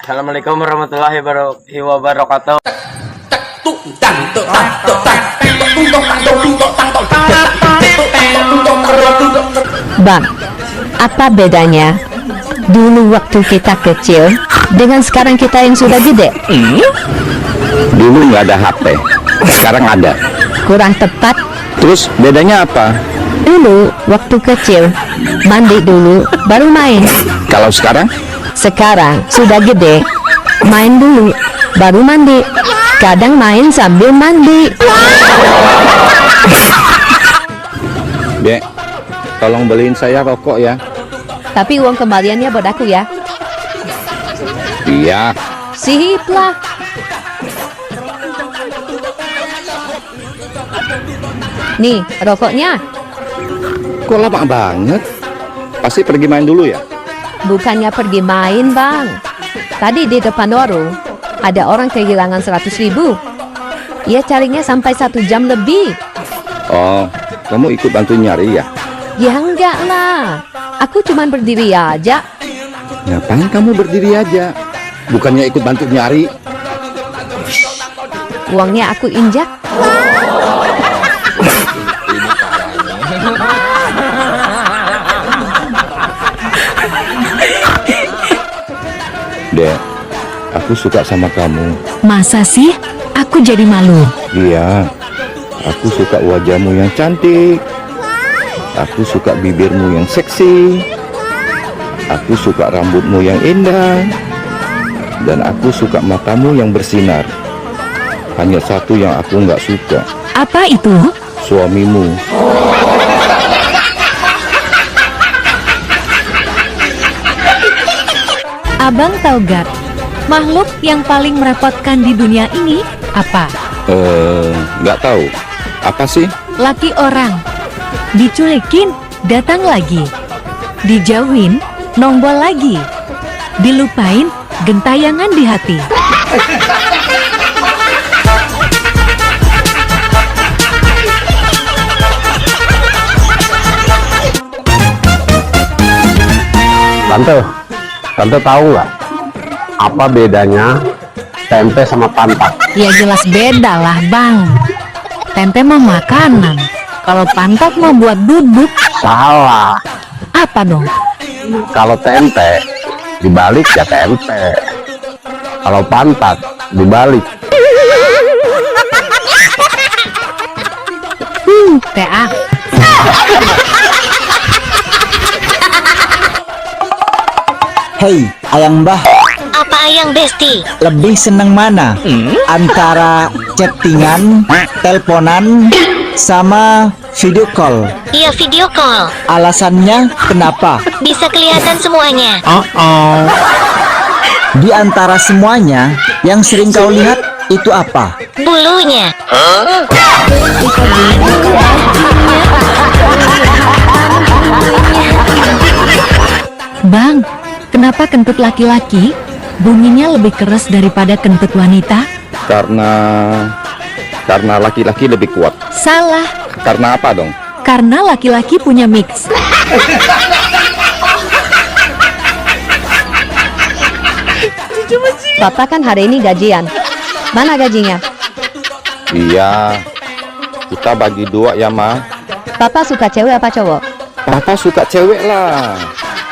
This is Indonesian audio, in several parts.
Assalamualaikum warahmatullahi wabarakatuh. Bang, apa bedanya dulu waktu kita kecil dengan sekarang kita yang sudah gede? Dulu nggak ada HP, sekarang ada. Kurang tepat. Terus bedanya apa? Dulu waktu kecil mandi dulu baru main. Kalau sekarang? Sekarang sudah gede, main dulu baru mandi. Kadang main sambil mandi. Dek, tolong beliin saya rokok ya. Tapi uang kembaliannya buat aku ya. Iya. Sip lah. Nih rokoknya. Kok lama banget? Pasti pergi main dulu ya? Bukannya pergi main bang. Tadi di depan warung ada orang kehilangan 100.000. Ia carinya sampai 1 jam lebih. Oh, kamu ikut bantu nyari ya? Ya enggak lah. Aku cuman berdiri aja. Ngapain kamu berdiri aja? Bukannya ikut bantu nyari? Uangnya aku injak. Dek, aku suka sama kamu. Masa sih? Aku jadi malu. Iya, aku suka wajahmu yang cantik. Aku suka bibirmu yang seksi. Aku suka rambutmu yang indah. Dan aku suka matamu yang bersinar. Hanya satu yang aku nggak suka. Apa itu? Suamimu. Abang tahu gak? Makhluk yang paling merepotkan di dunia ini apa? Nggak tahu. Apa sih? Laki orang. Dicuekin, datang lagi. Dijauhin, nongol lagi. Dilupain, gentayangan di hati. Tante tahu nggak apa bedanya tempe sama pantat? Ya jelas beda lah bang. Tempe mah makanan. Kalau pantat mah buat duduk. Salah. Apa dong? Kalau tempe dibalik ya tempe. Kalau pantat dibalik. TA. Hei, Ayang Mbah, Apa yang Besti? lebih seneng mana? Antara chattingan, teleponan, sama video call? Iya video call. Alasannya kenapa? Bisa kelihatan semuanya. Di antara semuanya, yang sering kau lihat itu apa? Bulunya. Bang, kenapa kentut laki-laki bunyinya lebih keras daripada kentut wanita? Karena laki-laki lebih kuat. Salah, Karena apa dong? karena laki-laki punya mix. Papa kan hari ini gajian. Mana gajinya? Iya, kita bagi 2 ya, Ma. Papa suka cewek apa cowok? Papa suka cewek lah.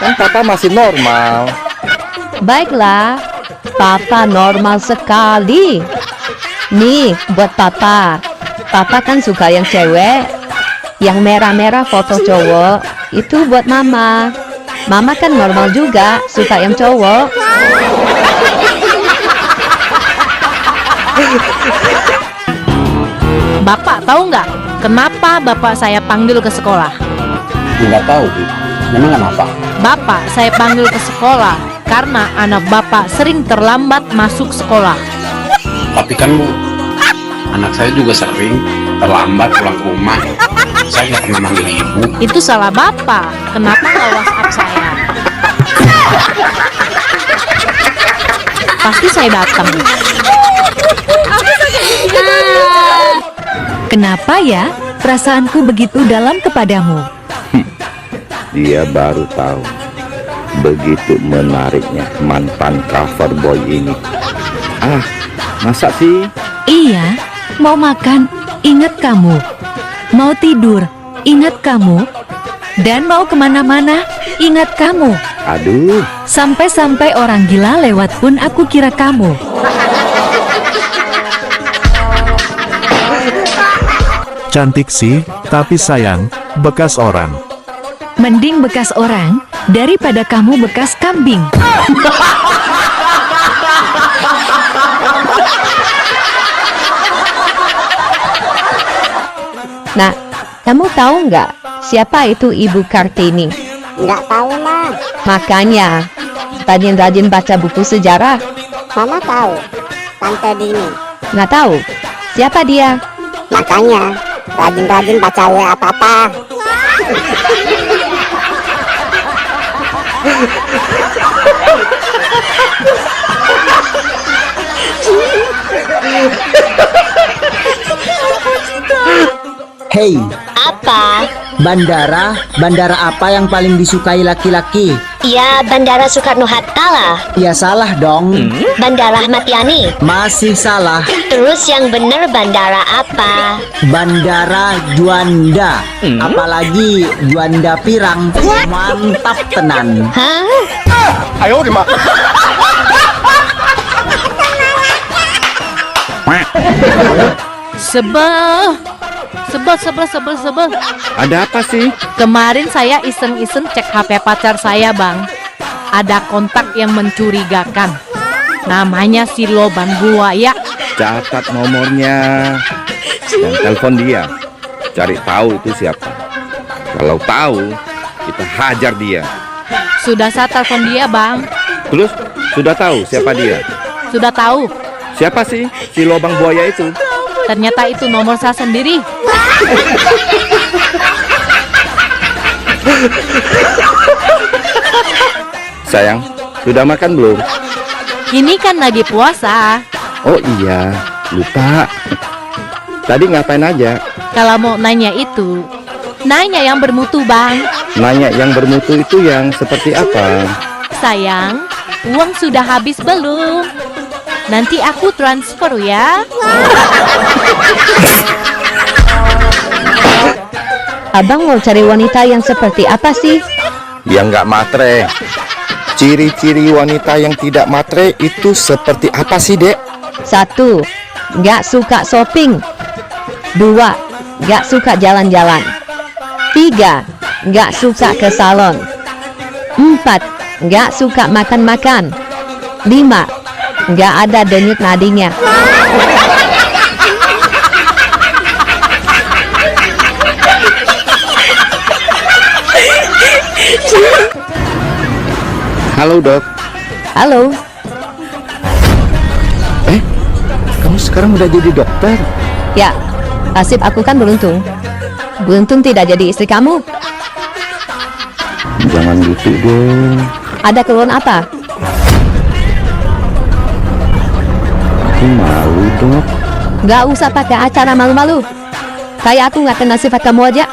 Kan papa masih normal. Baiklah, Papa normal sekali. Nih, buat Papa. Papa kan suka yang cewek. Yang merah-merah foto cowok. Itu buat Mama. Mama kan normal juga, suka yang cowok. Bapak tahu nggak kenapa bapak saya panggil ke sekolah? Nggak tahu, Bu. Memang kenapa? Bapak saya panggil ke sekolah karena anak bapak sering terlambat masuk sekolah. Tapi kan Bu, anak saya juga sering terlambat pulang ke rumah. Saya nggak pernah manggil ibu. Itu salah bapak. Kenapa nggak WhatsApp saya? Pasti saya datang. Kenapa ya perasaanku begitu dalam kepadamu? Dia baru tahu Begitu menariknya mantan cover boy ini. Ah, masa sih? Iya, mau makan, ingat kamu. Mau tidur, ingat kamu. Dan mau kemana-mana, ingat kamu. Aduh, Sampai-sampai orang gila lewat pun aku kira kamu. Cantik sih, tapi sayang, bekas orang. Mending bekas orang, daripada kamu bekas kambing. Nah, kamu tahu nggak siapa itu Ibu Kartini? Nggak tahu, Ma. Makanya, rajin-rajin baca buku sejarah. Mama tahu. Tante Dini. Nggak tahu? Siapa dia? Makanya, rajin-rajin baca WA Papa. Hei, Apa? bandara apa yang paling disukai laki-laki? Ya, Bandara Soekarno-Hatta lah. Ya salah dong. Bandara Ahmad Yani. Masih salah. Terus yang bener bandara apa? Bandara Juanda. Apalagi Juanda Pirang. Mantap tenan. Hah? Sebel. ada apa sih? Kemarin saya iseng-iseng cek HP pacar saya, Bang. Ada kontak yang mencurigakan. Namanya si Loban Buaya. Catat nomornya dan telepon dia. Cari tahu itu siapa. Kalau tahu, kita hajar dia. Sudah saya telepon dia, Bang. Terus, sudah tahu siapa dia? Sudah tahu. Siapa sih si lobang buaya itu? Ternyata itu nomor saya sendiri. Sayang, sudah makan belum? Ini kan lagi puasa. Oh iya, lupa. Tadi ngapain aja? Kalau mau nanya itu, nanya yang bermutu, Bang. Nanya yang bermutu itu yang seperti apa? Sayang, uang sudah habis belum? Nanti aku transfer ya. Abang mau cari wanita yang seperti apa sih? Yang nggak matre. Ciri-ciri wanita yang tidak matre itu seperti apa sih, Dek? 1. Nggak suka shopping. 2. Nggak suka jalan-jalan. 3. Nggak suka ke salon. 4. Nggak suka makan-makan. 5. Nggak ada denyut nadinya. Halo, Dok. Halo, Kamu sekarang udah jadi dokter? ya, nasib aku kan beruntung. Beruntung tidak jadi istri kamu. Jangan gitu dong. Ada keluhan apa? Aku malu, Dok. Nggak usah pakai acara malu-malu. Kayak aku nggak kenal sifat kamu aja.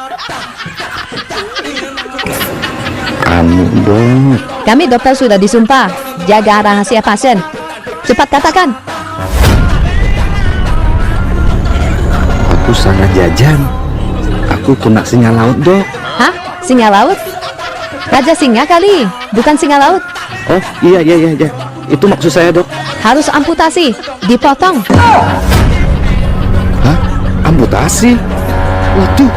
Anu, Dok. Kami dokter sudah disumpah jaga rahasia pasien. Cepat katakan. Aku salah jajan. Aku kena singa laut, Dok. Hah? Singa laut? Raja singa kali, bukan singa laut. Oh, iya. Itu maksud saya, Dok. Harus amputasi, dipotong. Hah? Amputasi? Waduh,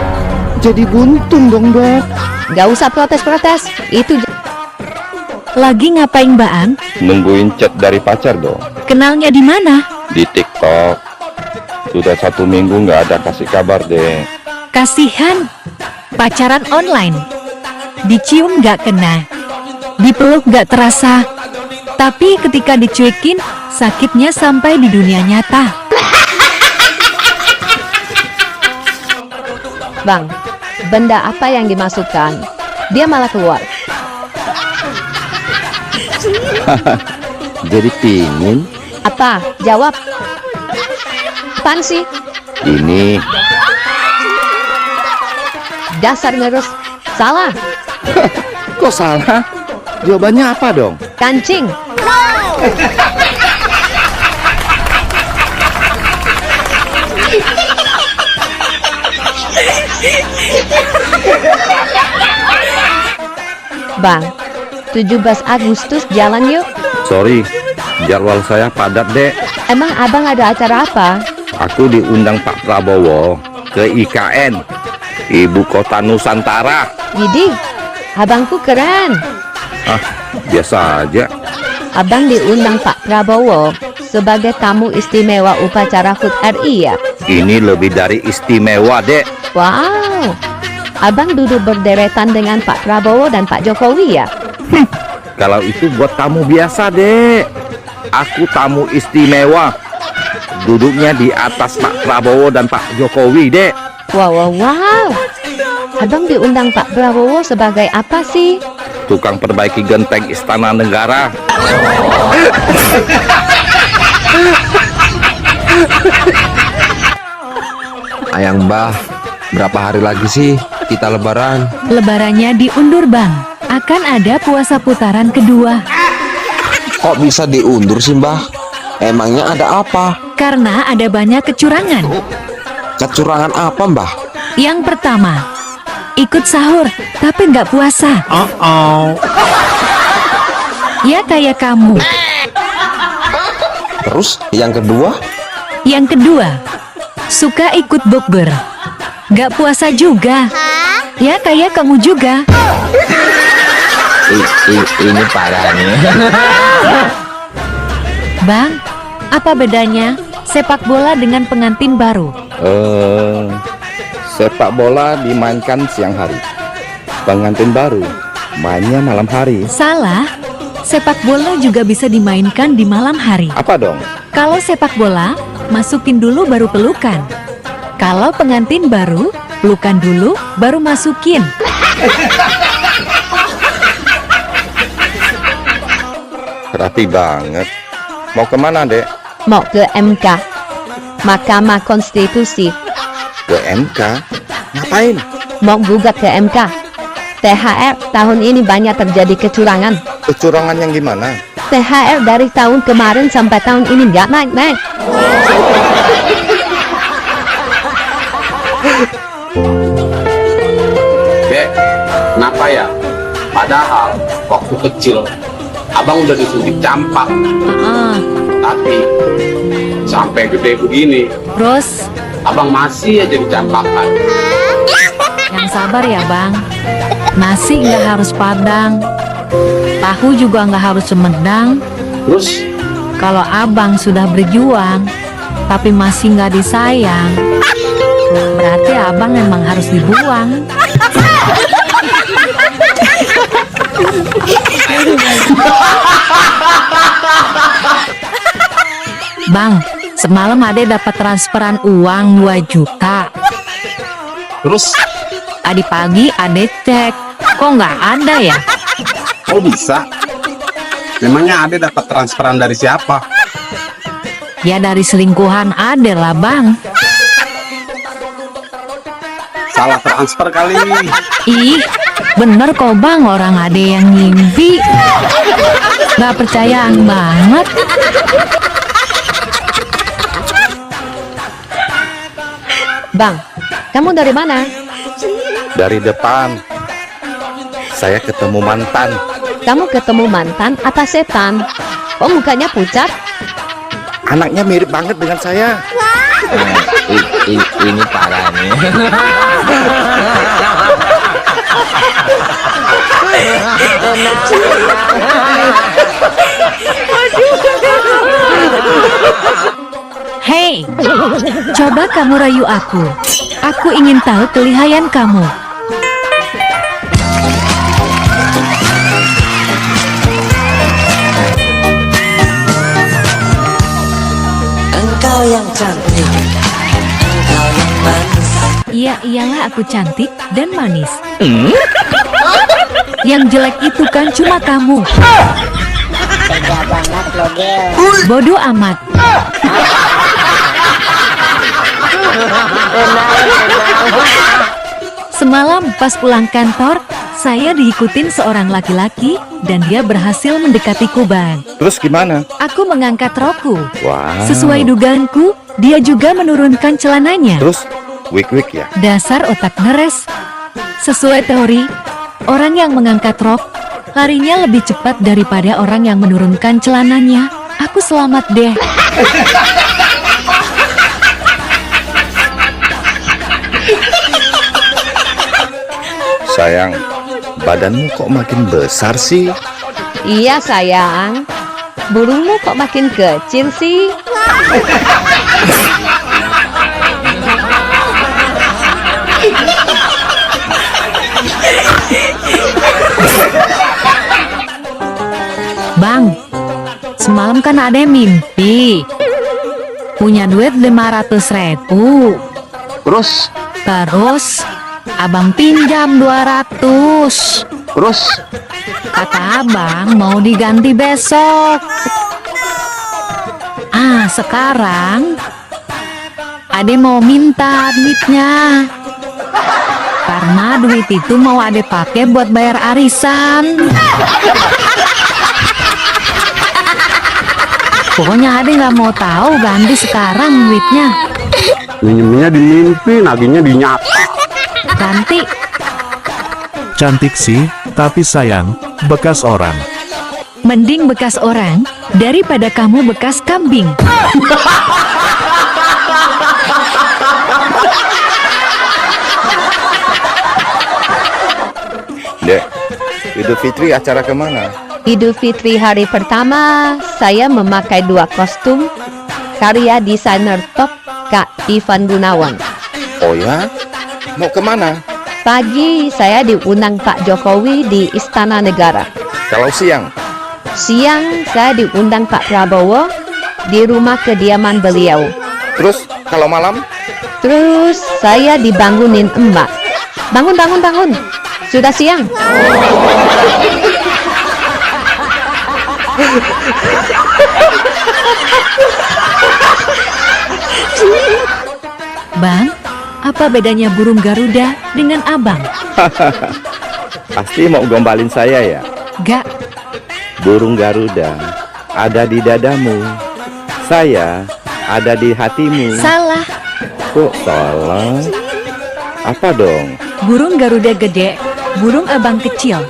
jadi buntung dong, Dok. Nggak usah protes-protes. Itu Lagi ngapain, Baang? Nungguin chat dari pacar, dong. Kenalnya di mana? Di TikTok. Sudah 1 minggu nggak ada kasih kabar, deh. Kasihan. Pacaran online. Dicium nggak kena. Dipeluk nggak terasa. Tapi ketika dicuekin, sakitnya sampai di dunia nyata. Bang, benda apa yang dimasukkan? Dia malah keluar. Jadi pingin. Apa? Jawab. Apaan sih? Ini. Dasar ngerus. Salah. Kok salah? Jawabannya apa dong? Kancing. Bang, 17 Agustus jalan yuk. Sorry, jadwal saya padat, Dek. Emang abang ada acara apa? Aku diundang Pak Prabowo ke IKN, Ibu Kota Nusantara. Widih, abangku keren. Ah, biasa aja. Abang diundang Pak Prabowo sebagai tamu istimewa upacara HUT RI ya? Ini lebih dari istimewa, Dek. Wow, abang duduk berderetan dengan Pak Prabowo dan Pak Jokowi ya? Kalau itu buat tamu biasa, Dek. Aku tamu istimewa. Duduknya di atas Pak Prabowo dan Pak Jokowi, Dek. Wow. Abang diundang Pak Prabowo sebagai apa sih? Tukang perbaiki genteng Istana Negara. Ayang Mbah, berapa hari lagi sih kita lebaran? Lebarannya diundur, Bang. Akan ada puasa putaran kedua. Kok bisa diundur sih, Mbah? Emangnya ada apa? Karena ada banyak kecurangan. Kecurangan apa, Mbah? Yang pertama, ikut sahur tapi nggak puasa. Ya kayak kamu. Terus yang kedua? Yang kedua, suka ikut bukber. Nggak puasa juga. Ya kayak kamu juga. Ini parah nih. Bang, apa bedanya sepak bola dengan pengantin baru? Sepak bola dimainkan siang hari. Pengantin baru mainnya malam hari. Salah. Sepak bola juga bisa dimainkan di malam hari. Apa dong? Kalau sepak bola, masukin dulu baru pelukan. Kalau pengantin baru, pelukan dulu baru masukin. Rapi banget. Mau kemana, Dek? Mau ke MK, Mahkamah Konstitusi. Ke MK? Ngapain? Mau gugat ke MK. THR tahun ini banyak terjadi kecurangan. Kecurangan yang gimana? THR dari tahun kemarin sampai tahun ini nggak naik-naik. Dek, kenapa ya? Padahal waktu kecil abang udah disuntik campak, tapi sampai gede begini Terus, abang masih aja dicampakan. yang sabar ya Bang. Nasi nggak harus padang, tahu juga nggak harus Sumedang. Terus Kalau abang sudah berjuang, tapi masih nggak disayang, berarti abang emang harus dibuang. Bang, semalam Ade dapat transferan uang 2 juta. Terus Tadi pagi Ade cek, kok nggak ada ya? kok bisa? Memangnya Ade dapat transferan dari siapa? Ya dari selingkuhan Ade lah Bang. Salah transfer kali. Ih, bener kok Bang, orang Ade yang ngimpi. Gak percayaan banget. Bang, kamu dari mana? Dari depan. Saya ketemu mantan. Kamu ketemu mantan apa setan? Kok mukanya pucat? Anaknya mirip banget dengan saya. Ini parah nih. Hei, coba kamu rayu aku. Aku ingin tahu kelihayan kamu. Engkau yang cantik, engkau yang manis. Iya, iyalah aku cantik dan manis. Yang jelek itu kan cuma kamu. Tega banget lo, Gel. Bodoh amat. Semalam pas pulang kantor, Saya diikutin seorang laki-laki dan dia berhasil mendekatiku, Bang. Terus gimana? Aku mengangkat rokku. Wow. Sesuai dugaanku, dia juga menurunkan celananya. Terus wik-wik ya? Dasar otak ngeres. Sesuai teori, orang yang mengangkat rok larinya lebih cepat daripada orang yang menurunkan celananya. Aku selamat deh. Sayang, badanmu kok makin besar sih? Iya sayang, burungmu kok makin kecil sih? Bang, semalam kan ada mimpi punya duit 500.000. Terus abang pinjam 200. Kata abang mau diganti besok. Sekarang ade mau minta duitnya karena duit itu mau ade pakai buat bayar arisan. Pokoknya ade nggak mau tahu, ganti sekarang duitnya. Minjemnya di mimpi, nagihnya di nyata. Ganti. Cantik sih, tapi sayang, bekas orang. Mending bekas orang daripada kamu bekas kambing. Dek, Idul Fitri acara kemana? Idul Fitri hari pertama, saya memakai 2 kostum karya desainer top Kak Ivan Gunawan. Oh ya? Mau kemana? Pagi saya diundang Pak Jokowi di Istana Negara. Kalau siang? Siang saya diundang Pak Prabowo di rumah kediaman beliau. Terus kalau malam? Terus saya dibangunin Mbak. Bangun, bangun, bangun. Sudah siang. Bang, apa bedanya burung Garuda dengan abang? Pasti mau gombalin saya ya? Gak. Burung Garuda ada di dadamu, saya ada di hatimu. Salah. Kok salah? Apa dong? Burung Garuda gede, burung abang kecil.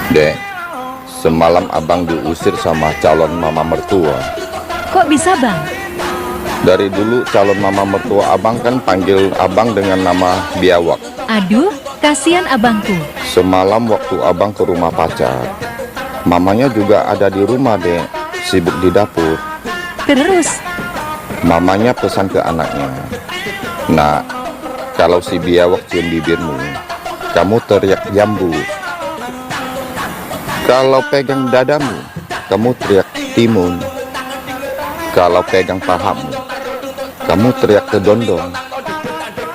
Dek, semalam abang diusir sama calon mama mertua. Kok bisa, Bang? Dari dulu calon mama mertua abang kan panggil abang dengan nama biawak. Aduh, kasihan abangku. Semalam waktu abang ke rumah pacar, mamanya juga ada di rumah, Dek, sibuk di dapur. Terus? Mamanya pesan ke anaknya, "Nak, kalau si biawak cium bibirmu, kamu teriak jambu. Kalau pegang dadamu, kamu teriak timun. Kalau pegang pahamu, kamu teriak kedondong."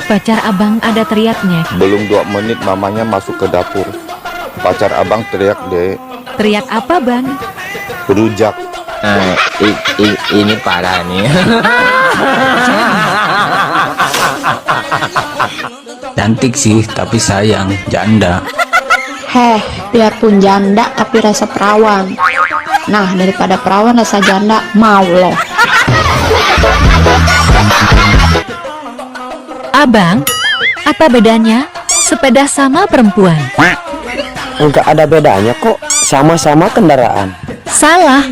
Pacar abang ada teriaknya. Belum 2 menit mamanya masuk ke dapur. Pacar abang teriak, Dek. Teriak apa, Bang? Rujak. Ini parah nih. Cantik sih, tapi sayang, janda. Heh, biarpun janda tapi rasa perawan. Nah, daripada perawan rasa janda, mau loh. Abang, apa bedanya sepeda sama perempuan? Enggak ada bedanya kok, sama-sama kendaraan. Salah.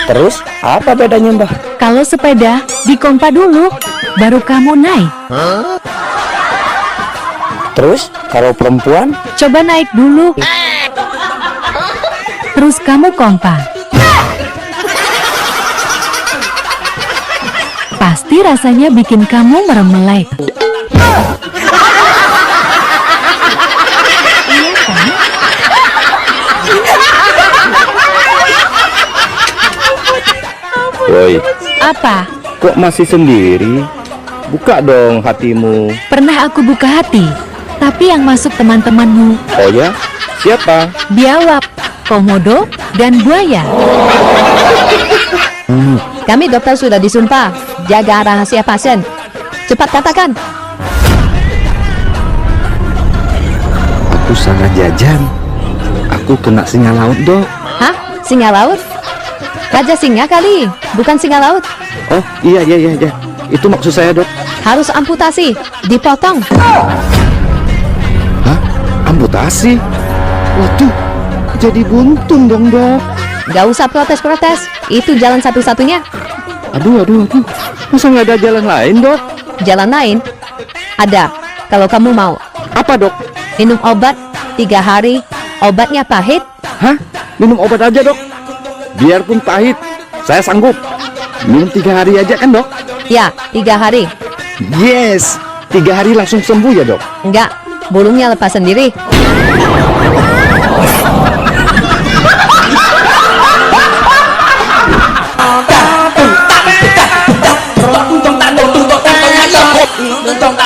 Terus apa bedanya, Mbah? Kalau sepeda dikompa dulu, baru kamu naik. Terus kalau perempuan? Coba naik dulu. Terus kamu kompa. Pasti rasanya bikin kamu meremelek. Iya kan? Woi, Apa? kok masih sendiri? Buka dong hatimu. Pernah aku buka hati, tapi yang masuk teman-temanmu. Oh ya? Siapa? Biawak, komodo, dan buaya. Kami dokter sudah disumpah jaga rahasia pasien. Cepat katakan. Aku salah jajan. Aku kena singa laut, Dok. Hah? Singa laut? Raja singa kali, bukan singa laut. Oh, iya. Itu maksud saya, Dok. Harus amputasi, dipotong. Hah? Amputasi? Waduh, jadi buntung dong, Dok. Gak usah protes-protes, itu jalan satu-satunya. Aduh. Masa nggak ada jalan lain, Dok? Jalan lain? Ada, kalau kamu mau. Apa, Dok? Minum obat 3 hari, obatnya pahit. Hah? Minum obat aja, Dok? Biarpun pahit, saya sanggup. Minum 3 hari aja kan, Dok? Ya, 3 hari. Yes, 3 hari langsung sembuh ya, Dok? Enggak, burungnya lepas sendiri. Tung